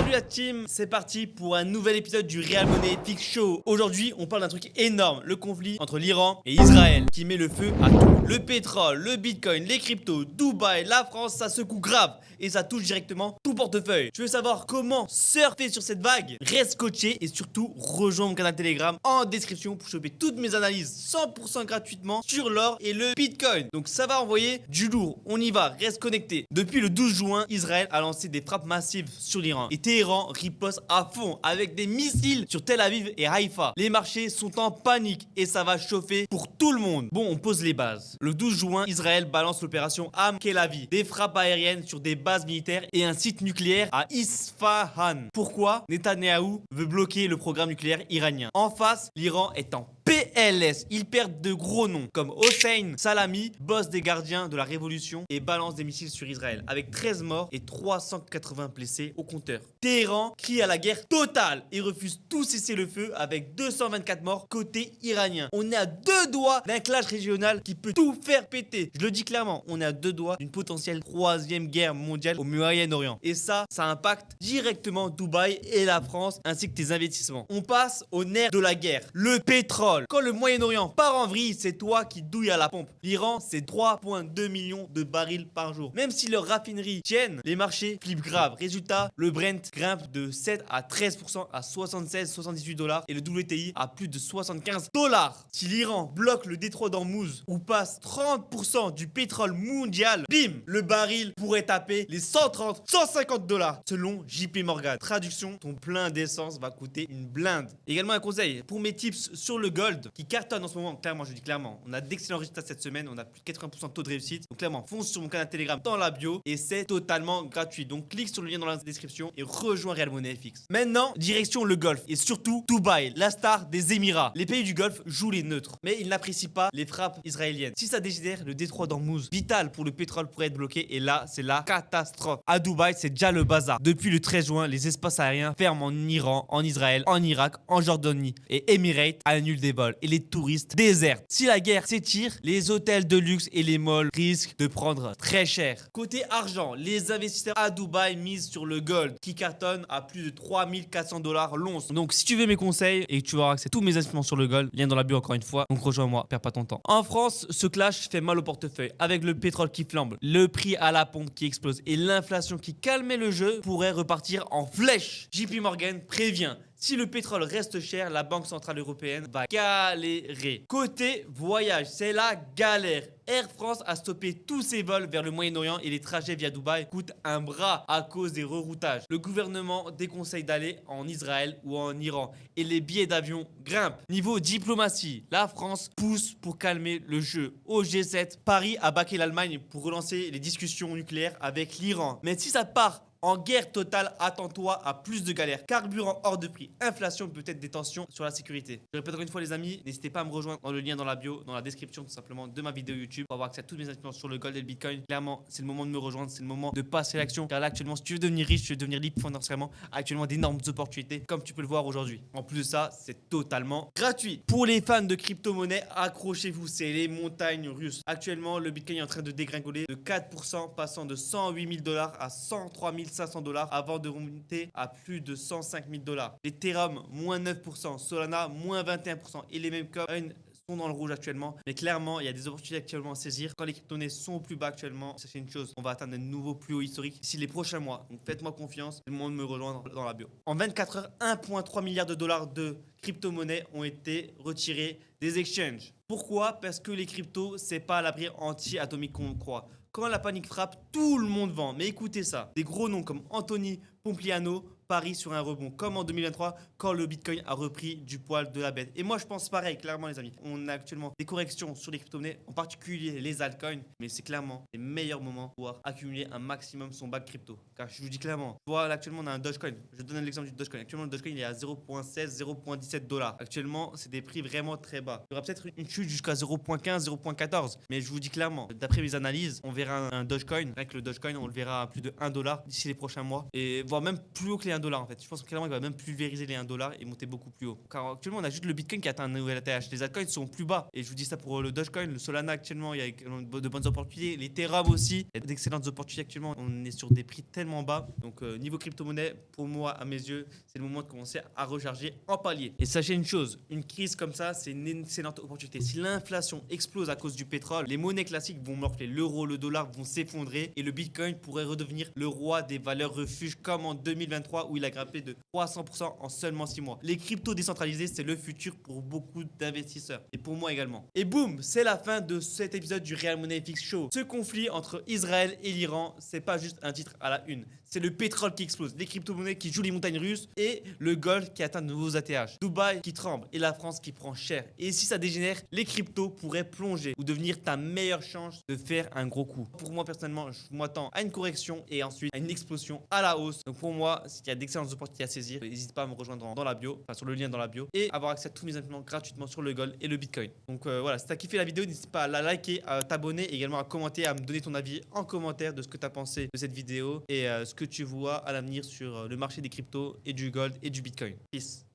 Salut la team, c'est parti pour un nouvel épisode du Real Money FX Show. Aujourd'hui, on parle d'un truc énorme, le conflit entre l'Iran et Israël qui met le feu à tout. Le pétrole, le bitcoin, les cryptos, Dubaï, la France, ça secoue grave et ça touche directement tout portefeuille. Tu veux savoir comment surfer sur cette vague? Reste coaché et surtout rejoins mon canal Telegram en description pour choper toutes mes analyses 100% gratuitement sur l'or et le bitcoin. Donc ça va envoyer du lourd, on y va, reste connecté. Depuis le 12 juin, Israël a lancé des frappes massives sur l'Iran et Téhéran riposte à fond avec des missiles sur Tel Aviv et Haïfa. Les marchés sont en panique et ça va chauffer pour tout le monde. Bon, on pose les bases. Le 12 juin, Israël balance l'opération Am Kelavi, des frappes aériennes sur des bases militaires et un site nucléaire à Isfahan. Pourquoi? Netanyahou veut bloquer le programme nucléaire iranien. En face, l'Iran est en PLS. Ils perdent de gros noms comme Hossein Salami, boss des gardiens de la révolution, et balance des missiles sur Israël avec 13 morts et 380 blessés au compteur. Téhéran crie à la guerre totale et refuse tout cessez-le-feu avec 224 morts côté iranien. On est à deux doigts d'un clash régional qui peut tout faire péter. Je le dis clairement, on est à deux doigts d'une potentielle troisième guerre mondiale au Moyen-Orient. Et ça impacte directement Dubaï et la France ainsi que tes investissements. On passe au nerf de la guerre, le pétrole. Quand le Moyen-Orient part en vrille, c'est toi qui douille à la pompe. L'Iran, c'est 3,2 millions de barils par jour. Même si leurs raffineries tiennent, les marchés flippent grave. Résultat, le Brent grimpe de 7 à 13% à 76-78 dollars et le WTI à plus de 75 dollars. Si l'Iran bloque le détroit d'Ormuz ou passe 30% du pétrole mondial, bim, le baril pourrait taper les 130-150 dollars selon JP Morgan. Traduction, ton plein d'essence va coûter une blinde. Également un conseil pour mes tips sur le gold qui cartonne en ce moment. Clairement, je dis clairement, on a d'excellents résultats cette semaine, on a plus de 80% de taux de réussite. Donc clairement, fonce sur mon canal Telegram dans la bio et c'est totalement gratuit. Donc clique sur le lien dans la description et rejoins Real Money FX. Maintenant, direction le Golfe et surtout Dubaï, la star des Émirats. Les pays du Golfe jouent les neutres, mais ils n'apprécient pas les frappes israéliennes. Si ça dégénère, le détroit d'Ormuz, vital pour le pétrole, pourrait être bloqué et là, c'est la catastrophe. À Dubaï, c'est déjà le bazar. Depuis le 13 juin, les espaces aériens ferment en Iran, en Israël, en Irak, en Jordanie et Emirates annulent des vols et les touristes désertent. Si la guerre s'étire, les hôtels de luxe et les malls risquent de prendre très cher. Côté argent, les investisseurs à Dubaï misent sur le gold qui cartonne à plus de 3400 dollars l'once. Donc si tu veux mes conseils et que tu veux avoir accès à tous mes investissements sur le gold, lien dans la bio encore une fois, donc rejoins-moi, perds pas ton temps. En France, ce clash fait mal au portefeuille avec le pétrole qui flambe, le prix à la pompe qui explose et l'inflation qui calmait le jeu pourrait repartir en flèche. JP Morgan prévient. Si le pétrole reste cher, la Banque Centrale Européenne va galérer. Côté voyage, c'est la galère. Air France a stoppé tous ses vols vers le Moyen-Orient et les trajets via Dubaï coûtent un bras à cause des reroutages. Le gouvernement déconseille d'aller en Israël ou en Iran et les billets d'avion grimpent. Niveau diplomatie, la France pousse pour calmer le jeu. Au G7, Paris a baqué l'Allemagne pour relancer les discussions nucléaires avec l'Iran. Mais si ça part en guerre totale, attends-toi à plus de galères. Carburant hors de prix, inflation, peut-être des tensions sur la sécurité. Je répète encore une fois les amis, n'hésitez pas à me rejoindre dans le lien dans la bio, dans la description tout simplement de ma vidéo YouTube pour avoir accès à toutes mes informations sur le gold et le bitcoin. Clairement, c'est le moment de me rejoindre, c'est le moment de passer à l'action. Car là actuellement, si tu veux devenir riche, tu veux devenir libre financièrement, actuellement d'énormes opportunités comme tu peux le voir aujourd'hui. En plus de ça, c'est totalement gratuit. Pour les fans de crypto-monnaie, accrochez-vous, c'est les montagnes russes. Actuellement, le bitcoin est en train de dégringoler de 4%, passant de 108 000 dollars à 103 500 dollars avant de remonter à plus de 105 000 dollars. L'Ethereum, moins 9%, Solana, moins 21% et les mêmes coins sont dans le rouge actuellement. Mais clairement, il y a des opportunités actuellement à saisir. Quand les crypto-monnaies sont au plus bas actuellement, c'est une chose. On va atteindre de nouveaux plus hauts historiques d'ici les prochains mois. Donc faites-moi confiance. C'est le moment de me rejoindre dans la bio. En 24 heures, 1,3 milliard de dollars de crypto-monnaies ont été retirés des exchanges. Pourquoi? Parce que les cryptos, c'est pas l'abri anti-atomique qu'on croit. Quand la panique frappe, tout le monde vend. Mais écoutez ça, des gros noms comme Anthony Pompliano parient sur un rebond, comme en 2023, quand le Bitcoin a repris du poil de la bête. Et moi, je pense pareil, clairement, les amis. On a actuellement des corrections sur les crypto-monnaies, en particulier les altcoins, mais c'est clairement les meilleurs moments pour pouvoir accumuler un maximum son bac crypto. Car je vous dis clairement, voilà, actuellement, on a un Dogecoin. Je donne l'exemple du Dogecoin. Actuellement, le Dogecoin, il est à 0,16, 0,17 dollars. Actuellement, c'est des prix vraiment très bas. Il y aura peut-être une chute jusqu'à 0,15, 0,14. Mais je vous dis clairement, d'après mes analyses, on verra un Dogecoin. Avec le Dogecoin, on le verra à plus de 1 dollar d'ici les prochains mois. Et voilà. voire même plus haut que les 1$ en fait. Je pense que clairement il va même pulvériser les 1$ et monter beaucoup plus haut. Car actuellement on a juste le Bitcoin qui atteint un nouvel ATH. Les altcoins sont plus bas. Et je vous dis ça pour le Dogecoin, le Solana actuellement, il y a de bonnes opportunités. Les Ethereum aussi, il y a d'excellentes opportunités actuellement. On est sur des prix tellement bas. Donc niveau crypto-monnaie, pour moi, à mes yeux, c'est le moment de commencer à recharger en palier. Et sachez une chose, une crise comme ça, c'est une excellente opportunité. Si l'inflation explose à cause du pétrole, les monnaies classiques vont morfler. L'euro, le dollar vont s'effondrer et le Bitcoin pourrait redevenir le roi des valeurs refuges comme en 2023 où il a grimpé de 300% en seulement 6 mois. Les cryptos décentralisés, c'est le futur pour beaucoup d'investisseurs et pour moi également. Et boum, c'est la fin de cet épisode du Real Money FX Show. Ce conflit entre Israël et l'Iran, c'est pas juste un titre à la une. C'est le pétrole qui explose, les crypto-monnaies qui jouent les montagnes russes et le gold qui atteint de nouveaux ATH. Dubaï qui tremble et la France qui prend cher. Et si ça dégénère, les cryptos pourraient plonger ou devenir ta meilleure chance de faire un gros coup. Pour moi personnellement, je m'attends à une correction et ensuite à une explosion à la hausse. Donc pour moi, s'il y a d'excellentes opportunités à saisir, n'hésite pas à me rejoindre dans la bio, enfin sur le lien dans la bio et avoir accès à tous mes entraînements gratuitement sur le gold et le Bitcoin. Donc voilà, si tu as kiffé la vidéo, n'hésite pas à la liker, à t'abonner et également à commenter, à me donner ton avis en commentaire de ce que tu as pensé de cette vidéo et ce que tu vois à l'avenir sur le marché des cryptos et du gold et du Bitcoin. Peace.